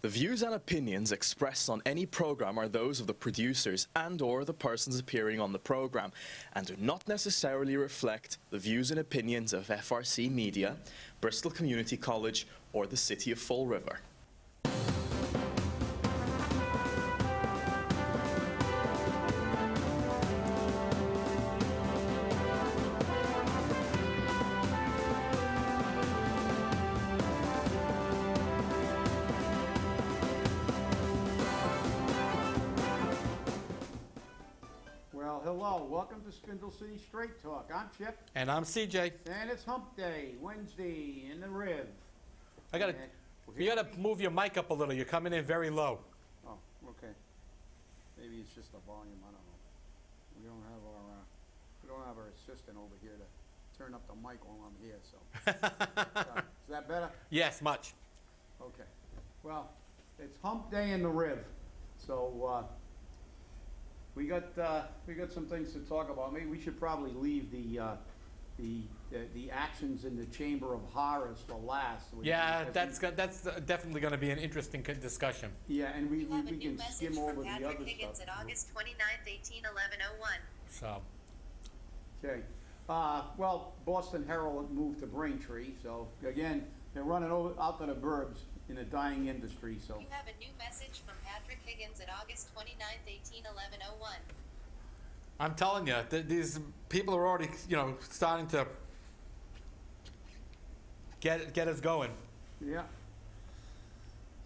The views and opinions expressed on any program are those of the producers and/or the persons appearing on the program and do not necessarily reflect the views and opinions of FRC Media, Bristol Community College, or the City of Fall River. Hello, welcome to Spindle City Straight Talk. I'm Chip. And I'm CJ. And it's Hump Day, Wednesday in the Riv. You gotta move your mic up a little. You're coming in very low. Oh, okay. Maybe it's just the volume. I don't know. We don't have our assistant over here to turn up the mic while I'm here. So, is that better? Yes, much. Okay. Well, it's Hump Day in the Riv. So. We got some things to talk about. Maybe we should probably leave the actions in the Chamber of Horrors for last. Yeah, that's definitely going to be an interesting discussion. Yeah, and we can skim over the other Higgins stuff. At August 29th, 1811-01. So. Okay. Well, Boston Herald moved to Braintree, so again they're running out to the burbs in the dying industry. So. You have a new message from Patrick Higgins at August 29th, 1811-01. I'm telling you, these people are already, starting to get us going. Yeah.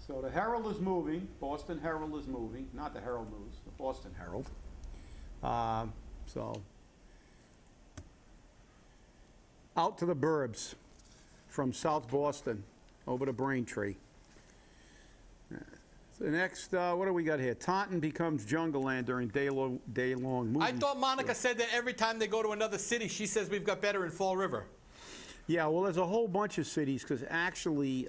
So the Herald is moving. Boston Herald is moving. Not the Herald News, the Boston Herald. So out to the burbs from South Boston over to Braintree. The next, what do we got here? Taunton becomes Jungleland during day-long movie. I thought Monica said that every time they go to another city, she says we've got better in Fall River. Yeah, well, there's a whole bunch of cities because actually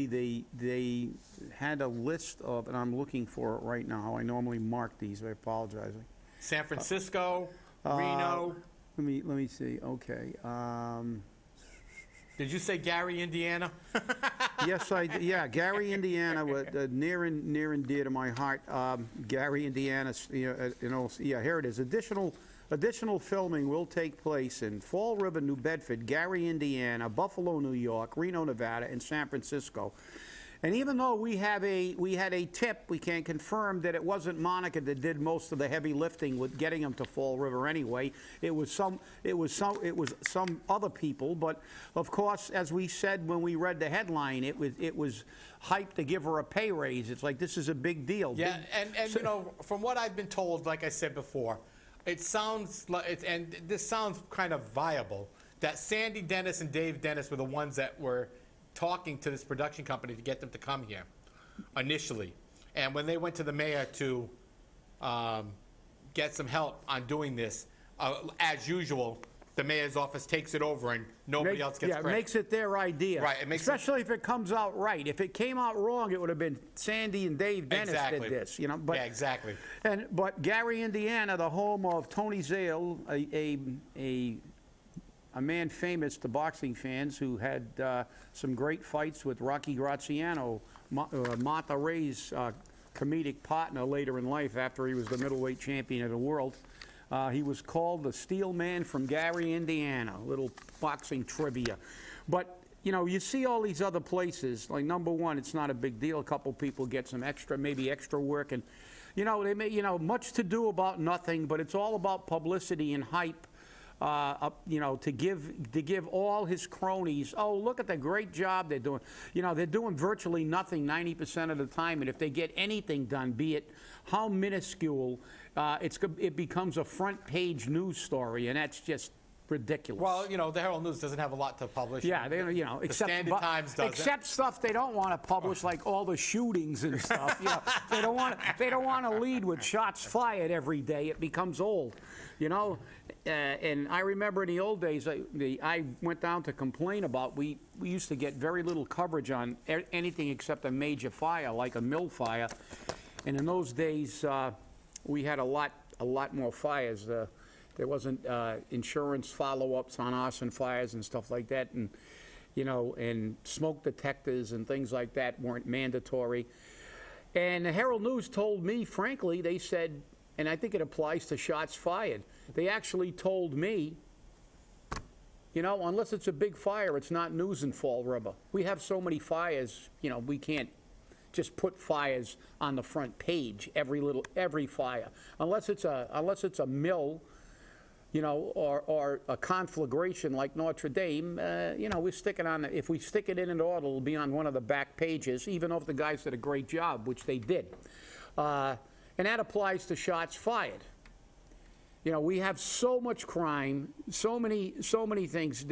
they had a list of, and I'm looking for it right now. I normally mark these. I apologize. San Francisco, Reno. Let me see. Okay. Did you say Gary, Indiana? Yes, yeah, Gary, Indiana, near and dear to my heart. Gary, Indiana, yeah, here it is. Additional filming will take place in Fall River, New Bedford, Gary, Indiana, Buffalo, New York, Reno, Nevada, and San Francisco. And even though we had a tip, we can confirm that it wasn't Monica that did most of the heavy lifting with getting them to Fall River anyway. It was some other people. But of course, as we said when we read the headline, it was hyped to give her a pay raise. It's like, this is a big deal. Yeah, and from what I've been told, like I said before, it sounds like, and this sounds kind of viable, that Sandy Dennis and Dave Dennis were the ones that were talking to this production company to get them to come here initially. And when they went to the mayor to get some help on doing this, as usual, the mayor's office takes it over and nobody else gets credit. Yeah, it makes it their idea. Right. It makes Especially if it comes out right. If it came out wrong, it would have been Sandy and Dave Dennis did this. But, yeah, exactly. But Gary, Indiana, the home of Tony Zale, a man famous to boxing fans who had some great fights with Rocky Graziano, Martha Ray's comedic partner later in life after he was the middleweight champion of the world. He was called the Steel Man from Gary, Indiana. Little boxing trivia. But, you see all these other places, like number one, it's not a big deal. A couple people get some maybe extra work. And, they may, much to do about nothing, but it's all about publicity and hype. To give all his cronies, oh, look at the great job they're doing. They're doing virtually nothing 90% of the time, and if they get anything done, be it how minuscule, it becomes a front page news story, and that's just ridiculous. Well, the Herald News doesn't have a lot to publish. Yeah, the Standard Times doesn't. Except stuff they don't want to publish, like all the shootings and stuff. They don't want to lead with shots fired every day. It becomes old, And I remember in the old days, I went down to complain about. We used to get very little coverage on anything except a major fire, like a mill fire. And in those days, we had a lot more fires. There wasn't insurance follow-ups on arson fires and stuff like that. And you know, and smoke detectors and things like that weren't mandatory. And the Herald News told me, frankly, they said, and I think it applies to shots fired, they actually told me, you know, unless it's a big fire, it's not news in Fall River. We have so many fires, you know, we can't just put fires on the front page, every fire. Unless it's a mill, you know, or a conflagration like Notre Dame, you know, we're sticking on, if we stick it in an order, it'll be on one of the back pages, even though the guys did a great job, which they did. And that applies to shots fired. You know, we have so much crime, so many things.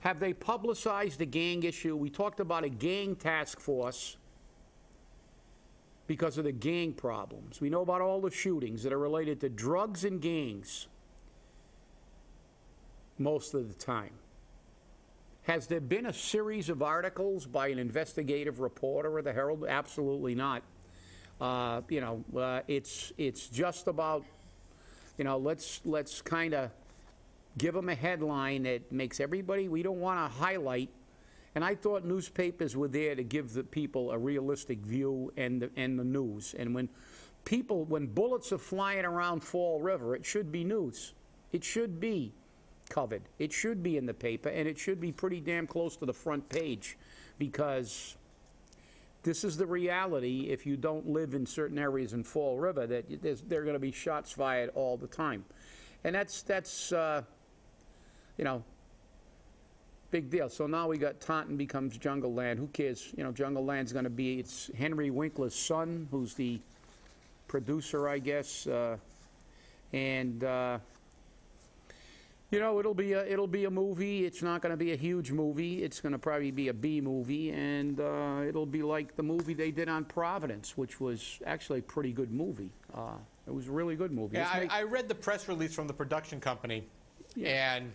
Have they publicized the gang issue? We talked about a gang task force because of the gang problems. We know about all the shootings that are related to drugs and gangs most of the time. Has there been a series of articles by an investigative reporter of the Herald? Absolutely not. You know, it's just about, you know, let's kind of give them a headline that makes everybody, we don't want to highlight. And I thought newspapers were there to give the people a realistic view and the news. And when bullets are flying around Fall River, it should be news. It should be covered. It should be in the paper, and it should be pretty damn close to the front page, because this is the reality if you don't live in certain areas in Fall River, that there are going to be shots fired all the time. And that's you know, big deal. So now we got Taunton becomes Jungleland. Who cares? You know, Jungleland's going to be, it's Henry Winkler's son, who's the producer, I guess, you know, it'll be a movie. It's not going to be a huge movie. It's going to probably be a B movie, and it'll be like the movie they did on Providence, which was actually a pretty good movie. It was a really good movie. Yeah, I read the press release from the production company, and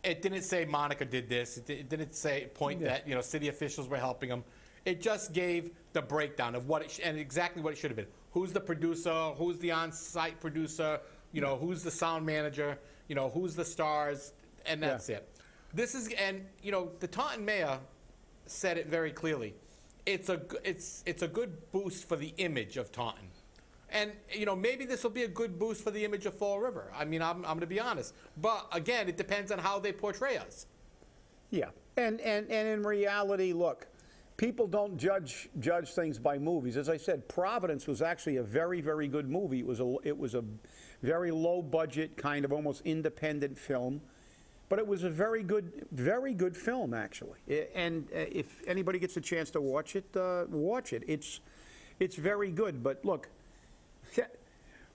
it didn't say Monica did this. It didn't say that, you know, city officials were helping them. It just gave the breakdown of what and exactly what it should have been. Who's the producer? Who's the on-site producer? You know, who's the sound manager? You know, who's the stars? And that's it. This is, and you know, the Taunton mayor said it very clearly. It's a good boost for the image of Taunton. And, you know, maybe this will be a good boost for the image of Fall River. I mean, I'm going to be honest. But, again, it depends on how they portray us. Yeah. And in reality, look, people don't judge things by movies. As I said, Providence was actually a very, very good movie. It was a very low-budget, kind of almost independent film. But it was a very good film, actually. And if anybody gets a chance to watch it, watch it. It's very good. But, look,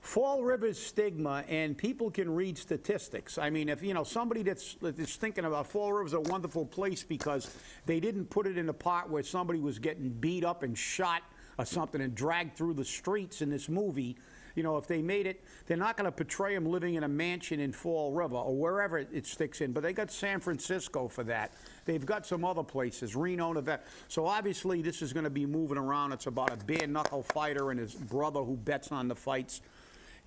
Fall River's stigma, and people can read statistics. I mean, if, you know, somebody that's thinking about Fall River's a wonderful place because they didn't put it in a part where somebody was getting beat up and shot or something and dragged through the streets in this movie, you know, if they made it, they're not going to portray them living in a mansion in Fall River or wherever it sticks in. But they got San Francisco for that. They've got some other places, Reno, Nevada. So obviously this is going to be moving around. It's about a bare-knuckle fighter and his brother who bets on the fights.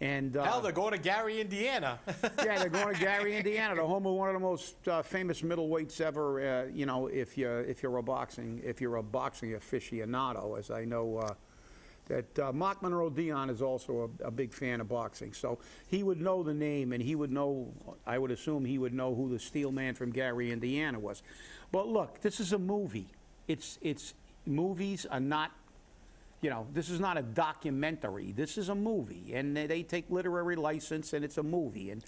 And, hell, they're going to Gary, Indiana. Yeah, they're going to Gary, Indiana, the home of one of the most famous middleweights ever. You know, if you're a boxing aficionado, as I know that Mark Monroe Dion is also a big fan of boxing. So he would know the name, and he would know, I would assume he would know who the steel man from Gary, Indiana was. But look, this is a movie. Movies are not, you know, this is not a documentary. This is a movie, and they take literary license, and it's a movie. And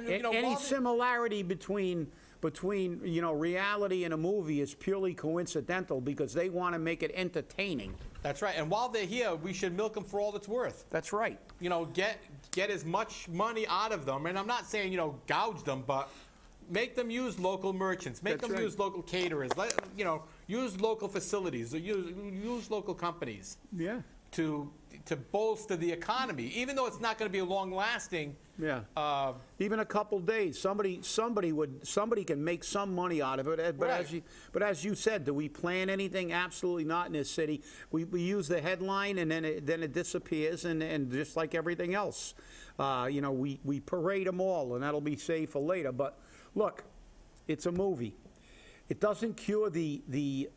you know, any similarity between you know, reality and a movie is purely coincidental because they want to make it entertaining. That's right. And while they're here, we should milk them for all it's worth. That's right. You know, get as much money out of them. And I'm not saying, you know, gouge them, but make them use local merchants. Make them use local caterers. You know, use local facilities. Use local companies. Yeah. To bolster the economy, even though it's not going to be long-lasting. Yeah. Even a couple days, somebody can make some money out of it. But as you said, do we plan anything? Absolutely not in this city. We use the headline, and then it disappears, and just like everything else, you know, we parade them all, and that'll be saved for later. But look, it's a movie. It doesn't cure the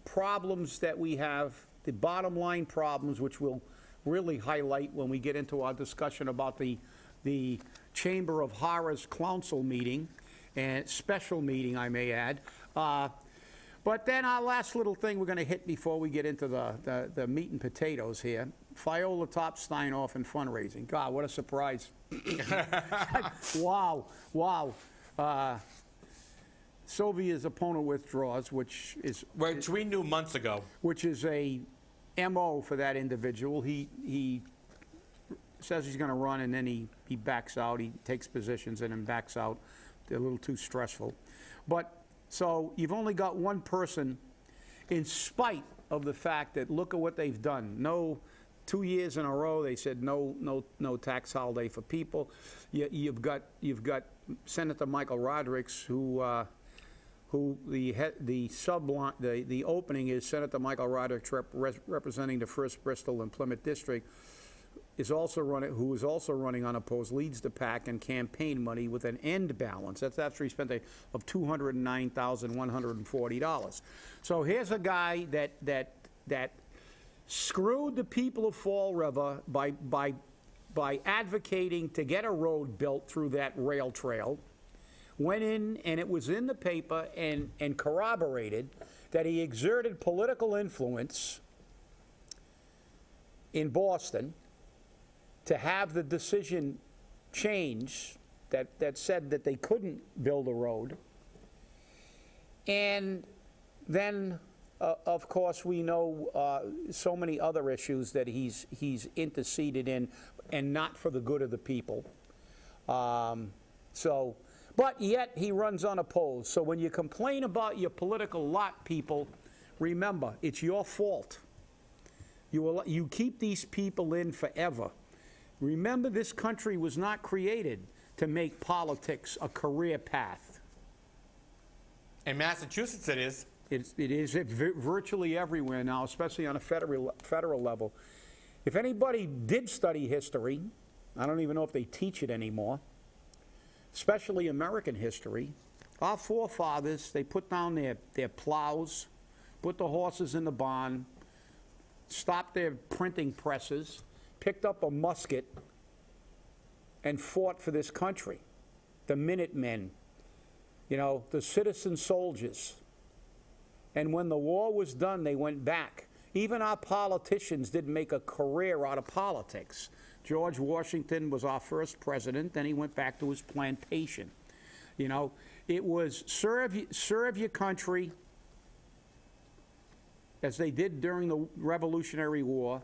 problems that we have, the bottom line problems, which we'll really highlight when we get into our discussion about the Chamber of Horrors Clowncil meeting, and special meeting, I may add. But then our last little thing we're going to hit before we get into the meat and potatoes here, Viola Top-Steinhoff and fundraising. God, what a surprise. Wow, wow. Sylvia's opponent withdraws, which we knew months ago. Which is a MO for that individual. He says he's going to run, and then he backs out. He takes positions and then backs out. They're a little too stressful. But so you've only got one person, in spite of the fact that look at what they've done. No, 2 years in a row they said no tax holiday for people. You've got Senator Michael Rodrigues, who the opening is Senator Michael Rodrigues representing the 1st Bristol and Plymouth District, who is also running unopposed, leads the pack in campaign money with an end balance. That's after he spent of $209,140. So here's a guy that screwed the people of Fall River by advocating to get a road built through that rail trail. Went in, and it was in the paper and corroborated that he exerted political influence in Boston to have the decision change that said that they couldn't build a road. And then, of course, we know so many other issues that he's interceded in, and not for the good of the people. But yet he runs unopposed. So when you complain about your political lot, people, remember, it's your fault. You keep these people in forever. Remember, this country was not created to make politics a career path. In Massachusetts it is. It is virtually everywhere now, especially on a federal level. If anybody did study history, I don't even know if they teach it anymore, especially American history, our forefathers, they put down their plows, put the horses in the barn, stopped their printing presses, picked up a musket, and fought for this country. The Minutemen, the citizen soldiers. And when the war was done, they went back. Even our politicians didn't make a career out of politics. George Washington was our first president, then he went back to his plantation. It was serve your country, as they did during the Revolutionary War.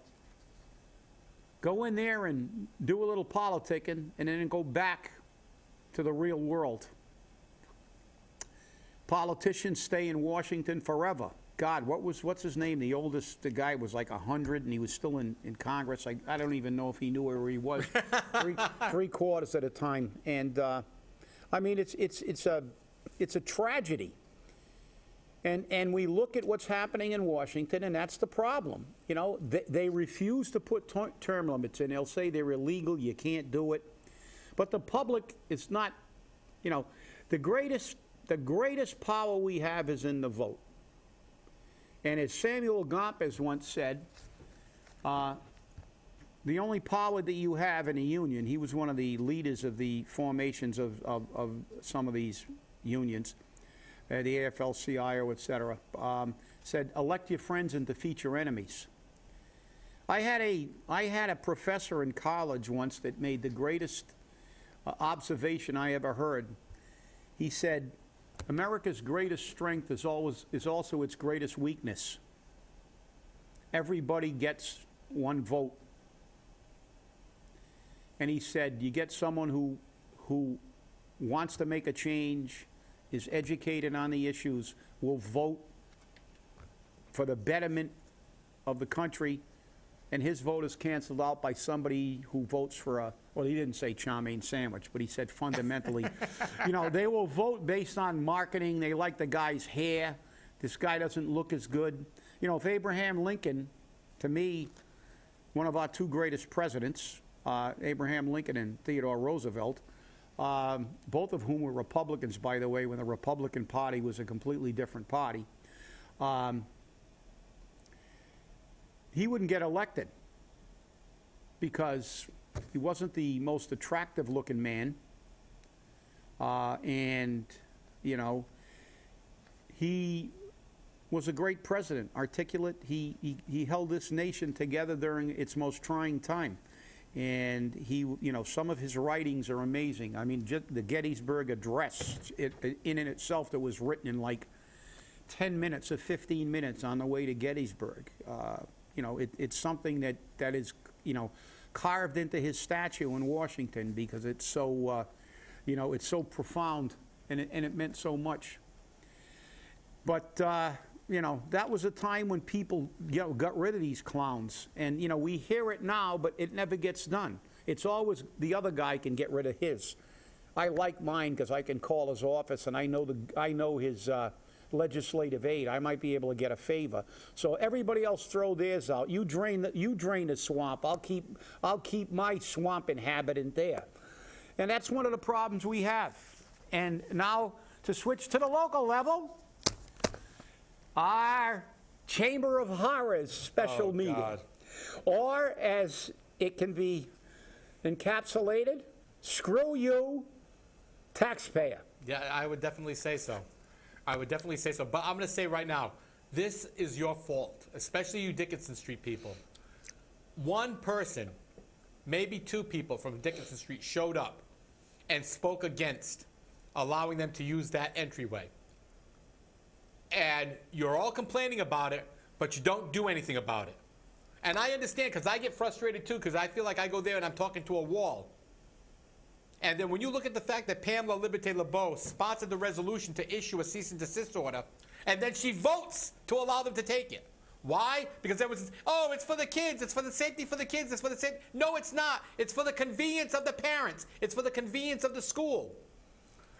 Go in there and do a little politicking, and then go back to the real world. Politicians stay in Washington forever. God, what's his name? The guy was like 100, and he was still in Congress. I don't even know if he knew where he was. three quarters at a time. And I mean, it's a tragedy. And we look at what's happening in Washington, and that's the problem. They refuse to put term limits in. They'll say they're illegal, you can't do it. But the public is not, the greatest power we have is in the vote. And as Samuel Gompers once said, the only power that you have in a union, he was one of the leaders of the formations of some of these unions, the AFL-CIO, et cetera, said, elect your friends and defeat your enemies. I had a professor in college once that made the greatest observation I ever heard. He said, America's greatest strength is also its greatest weakness. Everybody gets one vote. And he said, you get someone who wants to make a change, is educated on the issues, will vote for the betterment of the country, and his vote is canceled out by somebody who votes for well, he didn't say chow mein sandwich, but he said fundamentally, they will vote based on marketing. They like the guy's hair. This guy doesn't look as good. If Abraham Lincoln, to me, one of our two greatest presidents, Abraham Lincoln and Theodore Roosevelt, both of whom were Republicans, by the way, when the Republican Party was a completely different party, he wouldn't get elected because he wasn't the most attractive looking man. And, you know, he was a great president, articulate. He held this nation together during its most trying time. And he, you know, some of his writings are amazing. I mean, just the Gettysburg Address, in and itself, that was written in like 10 minutes or 15 minutes on the way to Gettysburg. You know, it's something that is, you know, carved into his statue in Washington because it's so, you know, it's so profound and it meant so much. But, you know, that was a time when people, you know, got rid of these clowns. And, you know, we hear it now, but it never gets done. It's always the other guy can get rid of his. I like mine because I can call his office and I know his legislative aid. I might be able to get a favor. So everybody else throw theirs out. You drain the swamp. I'll keep my swamp inhabitant there. And that's one of the problems we have. And now to switch to the local level, our Chamber of Horrors special meeting. God. Or as it can be encapsulated, screw you, taxpayer. Yeah, I would definitely say so. I would definitely say so. But I'm going to say right now, this is your fault, especially you Dickinson Street people. One person, maybe two people from Dickinson Street showed up and spoke against allowing them to use that entryway. And you're all complaining about it, but you don't do anything about it. And I understand, because I get frustrated too, because I feel like I go there and I'm talking to a wall. And then when you look at the fact that Pamela Liberté LeBeau sponsored the resolution to issue a cease and desist order, and then she votes to allow them to take it. Why? Because there was, oh, it's for the kids, it's for the safety for the kids, it's for the safety. No, it's not. It's for the convenience of the parents. It's for the convenience of the school.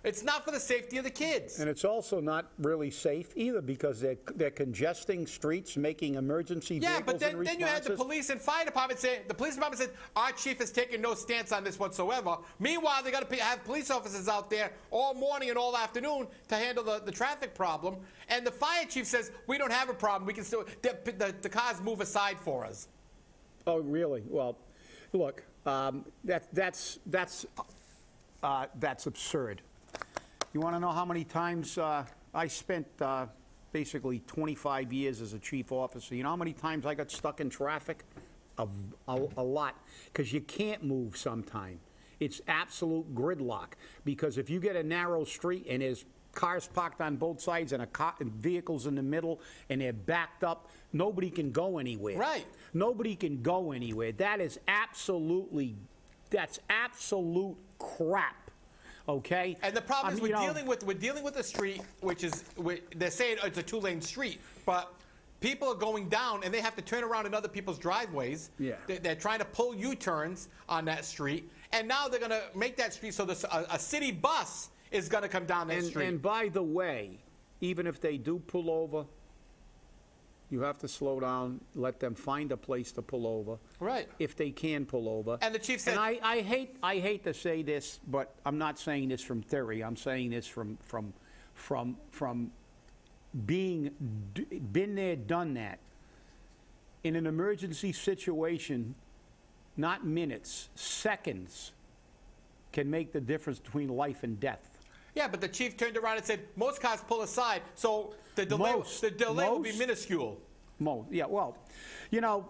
It's not for the safety of the kids. And it's also not really safe either because they're congesting streets, making emergency vehicles. Yeah, but then you had the police and fire department say, the police department said, our chief has taken no stance on this whatsoever. Meanwhile, they got to have police officers out there all morning and all afternoon to handle the traffic problem. And the fire chief says, we don't have a problem. We can still, the cars move aside for us. Oh, really? Well, look, that's absurd. You want to know how many times I spent basically 25 years as a chief officer? You know how many times I got stuck in traffic? A lot, because you can't move sometime. It's absolute gridlock, because if you get a narrow street and there's cars parked on both sides and vehicles in the middle and they're backed up, nobody can go anywhere. Right. Nobody can go anywhere. That's absolute crap. Okay. And the problem is we're dealing with a street which is they're saying it's a two-lane street, but people are going down and they have to turn around in other people's driveways. Yeah. They're trying to pull U-turns on that street, and now they're going to make that street so a city bus is going to come down that street. And by the way, even if they do pull over, you have to slow down, let them find a place to pull over. Right. If they can pull over. And the chief said... And I hate to say this, but I'm not saying this from theory. I'm saying this from been there, done that. In an emergency situation, not minutes, seconds can make the difference between life and death. Yeah, but the chief turned around and said, most cars pull aside, so the delay will be minuscule. Yeah, well, you know,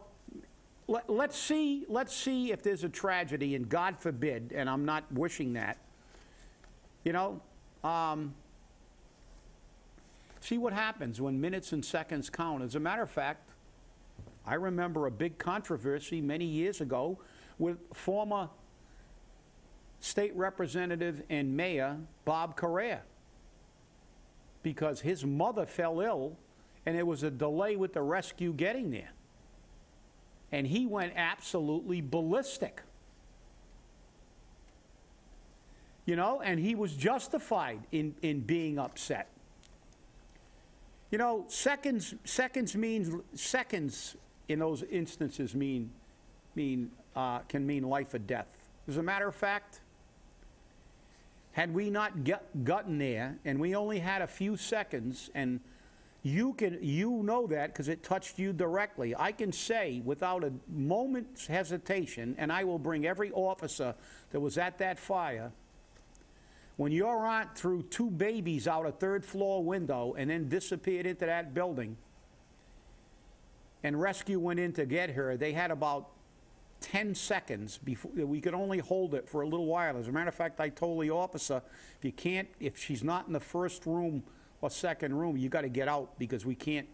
let's see if there's a tragedy, and God forbid, and I'm not wishing that, you know, see what happens when minutes and seconds count. As a matter of fact, I remember a big controversy many years ago with former State Representative and Mayor Bob Correa, because his mother fell ill and there was a delay with the rescue getting there. And he went absolutely ballistic. You know, and he was justified in being upset. You know, seconds in those instances can mean life or death. As a matter of fact, had we not gotten there, and we only had a few seconds, and you know that because it touched you directly. I can say without a moment's hesitation, and I will bring every officer that was at that fire, when your aunt threw 2 babies out a 3rd floor window and then disappeared into that building, and rescue went in to get her, they had about 10 seconds before we could only hold it for a little while. As a matter of fact, I told the officer, if she's not in the 1st room or 2nd room, you got to get out because we can't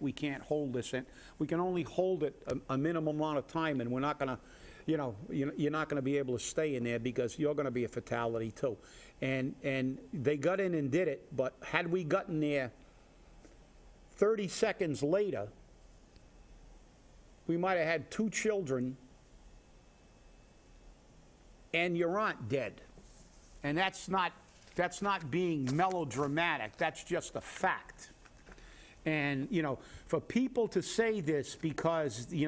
hold this. And we can only hold it a minimum amount of time, and we're not going to, you're not going to be able to stay in there because you're going to be a fatality too. And they got in and did it, but had we gotten there 30 seconds later, we might have had 2 children and your aunt dead. And that's not being melodramatic. That's just a fact. And, for people to say this because, I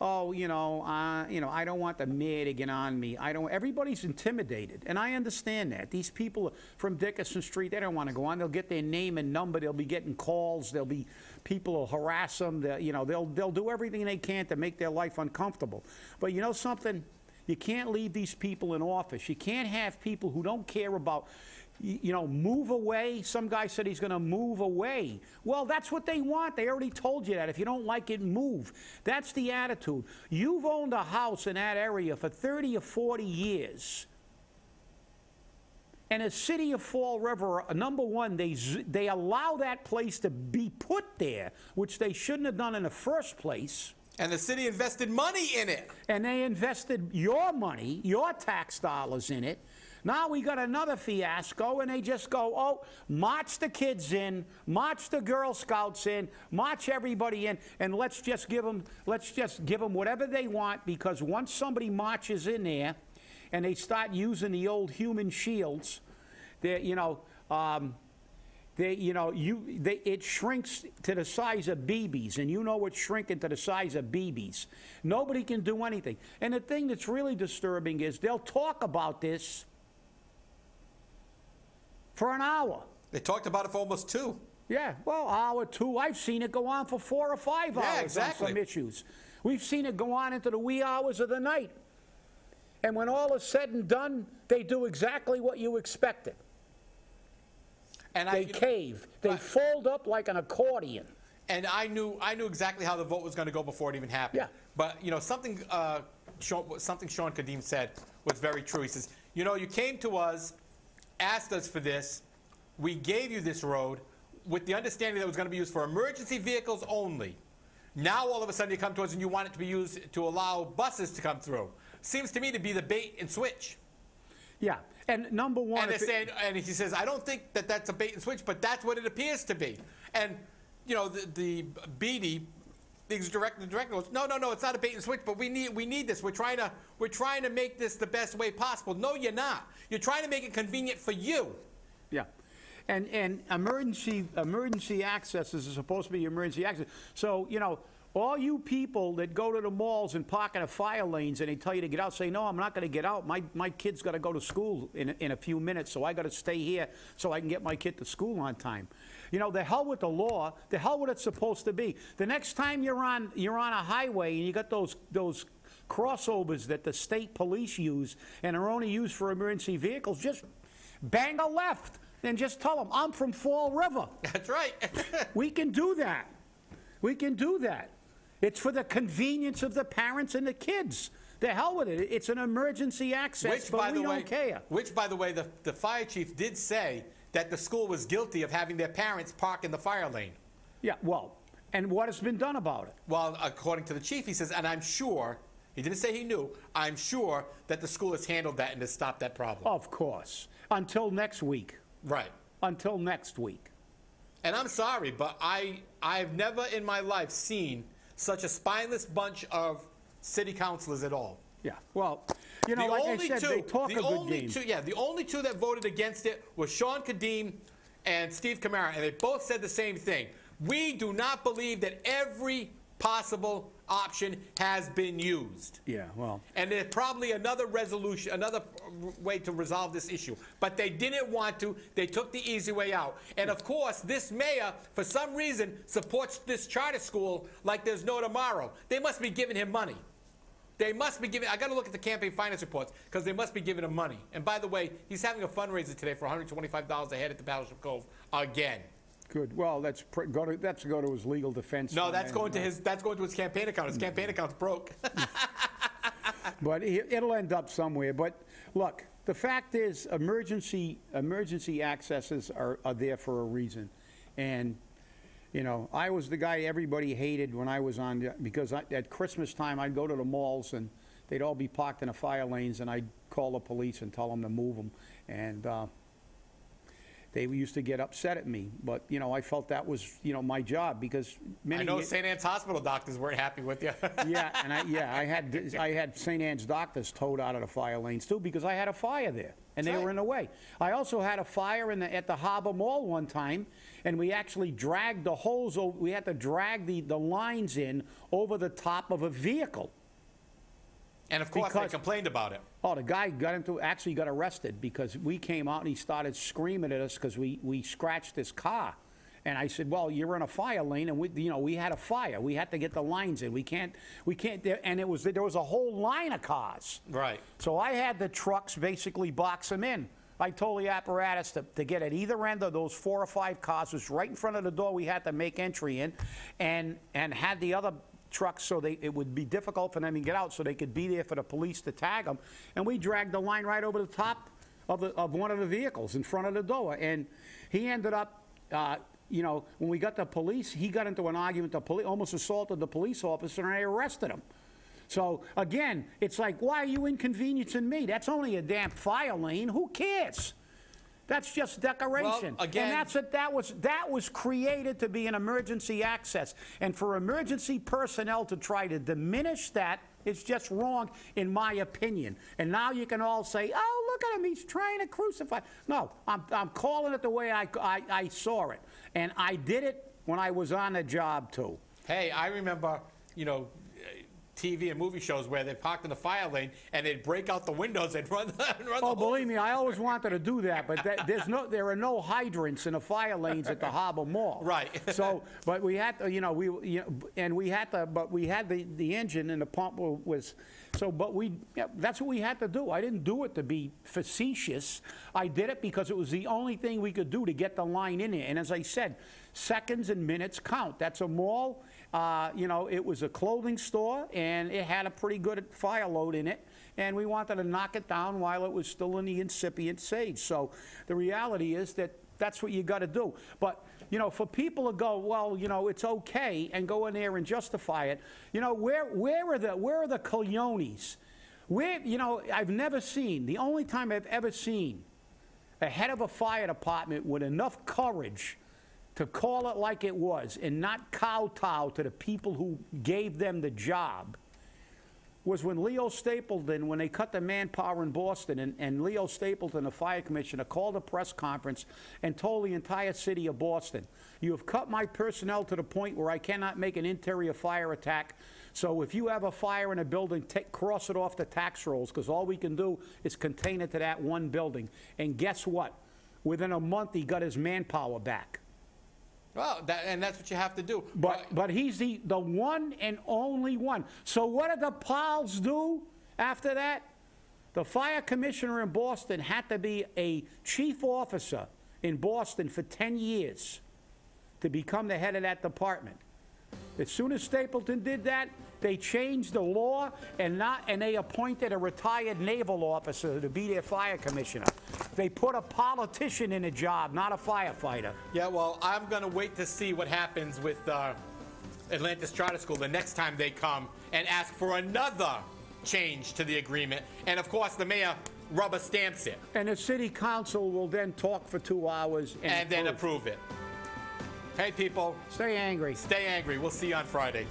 don't want the mayor to get on me. Everybody's intimidated, and I understand that. These people from Dickinson Street, they don't want to go on. They'll get their name and number. They'll be getting calls. There'll be people will harass them. They'll do everything they can to make their life uncomfortable. But you know something? You can't leave these people in office. You can't have people who don't care about, move away. Some guy said he's going to move away. Well, that's what they want. They already told you that. If you don't like it, move. That's the attitude. You've owned a house in that area for 30 or 40 years. And the city of Fall River, number one, they allow that place to be put there, which they shouldn't have done in the first place. And the city invested money in it. And they invested your money, your tax dollars in it. Now we got another fiasco, and they just go, oh, march the kids in, march the Girl Scouts in, march everybody in, and let's just give them whatever they want, because once somebody marches in there and they start using the old human shields, it shrinks to the size of BBs, and it's shrinking to the size of BBs. Nobody can do anything. And the thing that's really disturbing is they'll talk about this for an hour. They talked about it for almost 2. Yeah, well, hour, 2. I've seen it go on for 4 or 5 hours on some issues. We've seen it go on into the wee hours of the night. And when all is said and done, they do exactly what you expected. And they cave. They fold up like an accordion. And I knew exactly how the vote was going to go before it even happened. Yeah. But something Sean Kadim said was very true. He says, you came to us, asked us for this, we gave you this road with the understanding that it was going to be used for emergency vehicles only. Now all of a sudden you come to us and you want it to be used to allow buses to come through. Seems to me to be the bait and switch. Yeah. And number one, and they're saying, and he says, I don't think that that's a bait and switch, but that's what it appears to be. And the BD, the director goes, no, it's not a bait and switch, but we need this. We're trying to make this the best way possible. No, you're not. You're trying to make it convenient for you. Yeah. And emergency access is supposed to be emergency access. So, all you people that go to the malls and park in the fire lanes and they tell you to get out, say, no, I'm not going to get out. My kid's got to go to school in a few minutes, so I got to stay here so I can get my kid to school on time. The hell with the law. The hell what it's supposed to be. The next time you're on a highway and you got those crossovers that the state police use and are only used for emergency vehicles, just bang a left and just tell them, I'm from Fall River. That's right. We can do that. We can do that. It's for the convenience of the parents and the kids. The hell with it. It's an emergency access, but we don't care. Which, by the way, the fire chief did say that the school was guilty of having their parents park in the fire lane. Yeah, well, and what has been done about it? Well, according to the chief, he says, and I'm sure, he didn't say he knew, I'm sure that the school has handled that and has stopped that problem. Of course. Until next week. Right. Until next week. And I'm sorry, but I've never in my life seen such a spineless bunch of city councilors at all. Yeah, well, like I said, they talk a good game. The only 2 that voted against it was Sean Kadim and Steve Camara, and they both said the same thing. We do not believe that every possible option has been used. Yeah, well. And there's probably another resolution, another way to resolve this issue. But they didn't want to. They took the easy way out. And of course, this mayor, for some reason, supports this charter school like there's no tomorrow. They must be giving him money. They must be giving, I got to look at the campaign finance reports because they must be giving him money. And by the way, he's having a fundraiser today for $125 a head at the Battleship Cove again. Good. Well, that's go to his legal defense. No, that's going to his campaign account. His campaign account's broke. But it'll end up somewhere. But look, the fact is, emergency accesses are there for a reason, and you know, I was the guy everybody hated when I was on, because at Christmas time I'd go to the malls and they'd all be parked in the fire lanes, and I'd call the police and tell them to move them, and they used to get upset at me. But you know, I felt that was, you know, my job, because many. I know St. Anne's Hospital doctors weren't happy with you. Yeah, and I had St. Anne's doctors towed out of the fire lanes too, because I had a fire there and they were in the way. I also had a fire at the Harbor Mall one time, and we actually dragged the hose. We had to drag the lines in over the top of a vehicle. And of course, they complained about it. Oh, the guy actually got arrested because we came out and he started screaming at us because we scratched his car. And I said, well, you're in a fire lane, and we had a fire. We had to get the lines in. We can't, and there was a whole line of cars. Right. So I had the trucks basically box them in. I told the apparatus to get at either end of those 4 or 5 cars. It was right in front of the door we had to make entry in, and had the other trucks so it would be difficult for them to get out, so they could be there for the police to tag them. And we dragged the line right over the top of one of the vehicles in front of the door. And he ended up, you know, when we got the police, he got into an argument. The police almost assaulted the police officer, and I arrested him. So again, it's like, why are you inconveniencing me? That's only a damn fire lane. Who cares? That's just decoration. Well, again, and that was created to be an emergency access. And for emergency personnel to try to diminish that is just wrong, in my opinion. And now you can all say, oh, look at him, he's trying to crucify. No, I'm calling it the way I saw it. And I did it when I was on the job, too. Hey, I remember, you know, TV and movie shows where they parked in the fire lane and they'd break out the windows and run Oh, believe me, I always wanted to do that, but there are no hydrants in the fire lanes at the Harbor Mall. Right. So, but we had to, but we had the engine, and the pump was, so, but that's what we had to do. I didn't do it to be facetious. I did it because it was the only thing we could do to get the line in there. And as I said, seconds and minutes count. That's a mall. You know, it was a clothing store, and it had a pretty good fire load in it, and we wanted to knock it down while it was still in the incipient stage. So the reality is that that's what you got to do. But, you know, for people to go, well, you know, it's okay, and go in there and justify it, you know, where are the Cleones? You know, I've never seen, the only time I've ever seen a head of a fire department with enough courage to call it like it was and not kowtow to the people who gave them the job was when Leo Stapleton, when they cut the manpower in Boston, and Leo Stapleton, the fire commissioner, called a press conference and told the entire city of Boston, you have cut my personnel to the point where I cannot make an interior fire attack. So if you have a fire in a building, cross it off the tax rolls, because all we can do is contain it to that one building. And guess what? Within a month, he got his manpower back. Well, and that's what you have to do. But he's the one and only one. So what did the pals do after that? The fire commissioner in Boston had to be a chief officer in Boston for 10 years to become the head of that department. As soon as Stapleton did that, they changed the law, and they appointed a retired naval officer to be their fire commissioner. They put a politician in a job, not a firefighter. Yeah, well, I'm going to wait to see what happens with Atlantis Charter School the next time they come and ask for another change to the agreement. And, of course, the mayor rubber stamps it. And the city council will then talk for 2 hours and then approve it. Hey, people. Stay angry. Stay angry. We'll see you on Friday.